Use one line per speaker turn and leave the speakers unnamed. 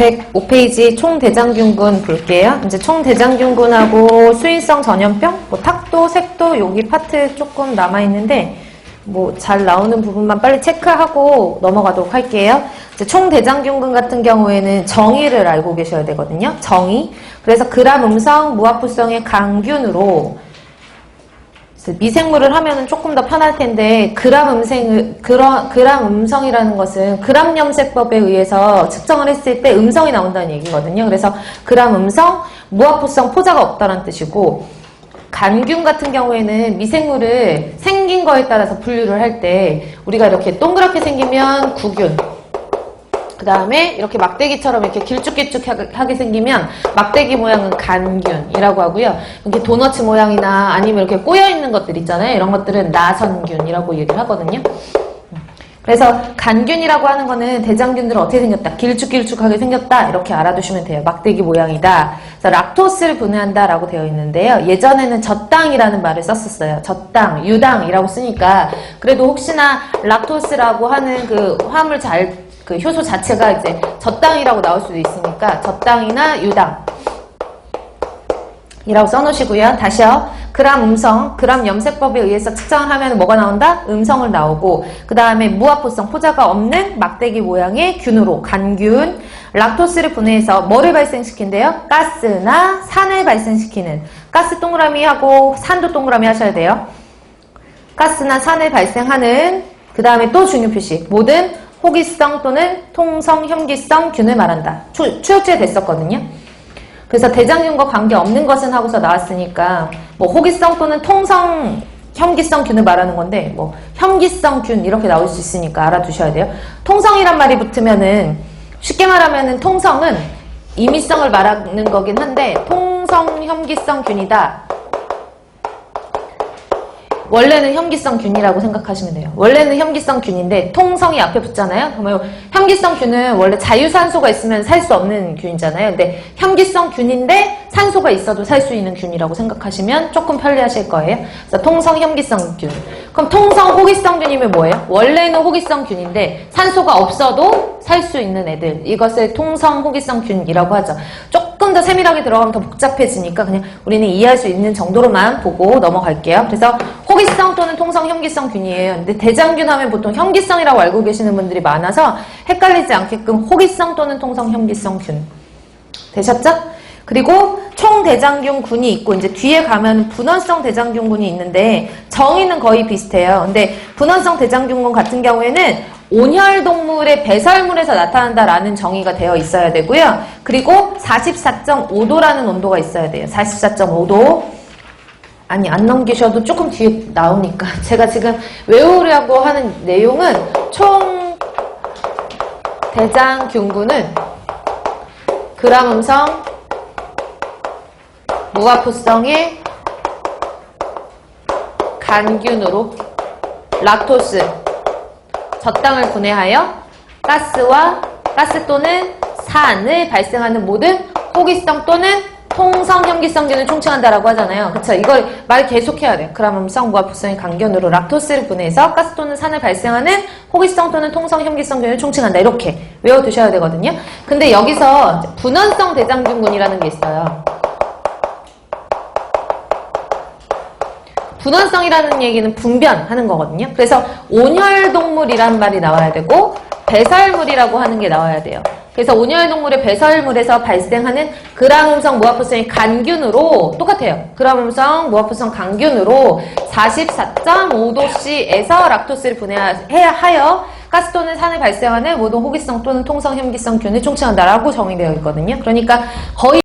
105페이지 총대장균군 볼게요. 이제 총대장균군하고 수인성 전염병, 뭐 탁도, 색도 여기 파트 조금 남아있는데 뭐 잘 나오는 부분만 빨리 체크하고 넘어가도록 할게요. 이제 총대장균군 같은 경우에는 정의를 알고 계셔야 되거든요. 정의. 그래서 그람 음성, 무압부성의 강균으로 미생물을 하면은 조금 더 편할 텐데 그람 음성이라는 것은 그람 염색법에 의해서 측정을 했을 때 음성이 나온다는 얘기거든요. 그래서 그람 음성, 무압부성 포자가 없다는 뜻이고 간균 같은 경우에는 미생물을 생긴 거에 따라서 분류를 할 때 우리가 이렇게 동그랗게 생기면 구균, 그 다음에 이렇게 막대기처럼 이렇게 길쭉길쭉하게 생기면 막대기 모양은 간균이라고 하고요. 이렇게 도너츠 모양이나 아니면 이렇게 꼬여있는 것들 있잖아요. 이런 것들은 나선균이라고 얘기를 하거든요. 그래서 간균이라고 하는 거는 대장균들은 어떻게 생겼다? 길쭉길쭉하게 생겼다. 이렇게 알아두시면 돼요. 막대기 모양이다. 그래서 락토스를 분해한다 라고 되어 있는데요. 예전에는 젖당이라는 말을 썼었어요. 젖당, 유당이라고 쓰니까 그래도 혹시나 락토스라고 하는 그 화물 그 효소 자체가 이제 젖당이라고 나올 수도 있으니까 젖당이나 유당 이라고 써놓으시고요. 다시요. 그람 음성, 그람 염색법에 의해서 측정을 하면 뭐가 나온다? 음성을 나오고 그 다음에 무압부성, 포자가 없는 막대기 모양의 균으로 간균, 락토스를 분해해서 뭐를 발생시킨대요? 가스나 산을 발생시키는 가스 동그라미하고 산도 동그라미 하셔야 돼요. 가스나 산을 발생하는 그 다음에 또 중요 표시 모든 호기성 또는 통성, 혐기성 균을 말한다. 추역제 됐었거든요. 그래서 대장균과 관계없는 것은 하고서 나왔으니까 뭐 호기성 또는 통성, 혐기성 균을 말하는 건데 뭐 혐기성 균 이렇게 나올 수 있으니까 알아두셔야 돼요. 통성이란 말이 붙으면은 쉽게 말하면은 통성은 임의성을 말하는 거긴 한데 통성, 혐기성 균이다. 원래는 혐기성 균이라고 생각하시면 돼요. 원래는 혐기성 균인데 통성이 앞에 붙잖아요. 그러면 혐기성 균은 원래 자유산소가 있으면 살 수 없는 균이잖아요. 근데 혐기성 균인데 산소가 있어도 살 수 있는 균이라고 생각하시면 조금 편리하실 거예요. 그래서 통성, 혐기성 균. 그럼 통성, 호기성 균이면 뭐예요? 원래는 호기성 균인데 산소가 없어도 살 수 있는 애들. 이것을 통성, 호기성 균이라고 하죠. 조금 더 세밀하게 들어가면 더 복잡해지니까 그냥 우리는 이해할 수 있는 정도로만 보고 넘어갈게요. 그래서 호기성 또는 통성, 혐기성 균이에요. 근데 대장균 하면 보통 혐기성이라고 알고 계시는 분들이 많아서 헷갈리지 않게끔 호기성 또는 통성, 혐기성 균. 되셨죠? 그리고 총대장균군이 있고 이제 뒤에 가면 분원성 대장균군이 있는데 정의는 거의 비슷해요. 근데 분원성 대장균군 같은 경우에는 온혈동물의 배설물에서 나타난다라는 정의가 되어 있어야 되고요. 그리고 44.5도라는 온도가 있어야 돼요. 44.5도. 아니 안 넘기셔도 조금 뒤에 나오니까 제가 지금 외우려고 하는 내용은 총대장균군은 그람 음성, 무압부성의 간균으로 락토스, 젖당을 분해하여 가스 또는 산을 발생하는 모든 호기성 또는 통성, 혐기성균을 총칭한다라고 하잖아요. 그쵸? 이걸 말 계속해야 돼요. 그람 음성, 무압부성의 간균으로 락토스를 분해해서 가스 또는 산을 발생하는 호기성 또는 통성, 혐기성균을 총칭한다. 이렇게 외워두셔야 되거든요. 근데 여기서 분원성 대장균군이라는 게 있어요. 분원성이라는 얘기는 분변하는 거거든요. 그래서 온혈동물이란 말이 나와야 되고 배설물이라고 하는 게 나와야 돼요. 그래서 온혈동물의 배설물에서 발생하는 그람음성 무압부성의 간균으로 똑같아요. 그람음성 무압부성 간균으로 44.5도씨에서 락토스를 분해하여 가스 또는 산을 발생하는 모든 호기성 또는 통성, 혐기성 균을 총칭한다라고 정의되어 있거든요. 그러니까 거의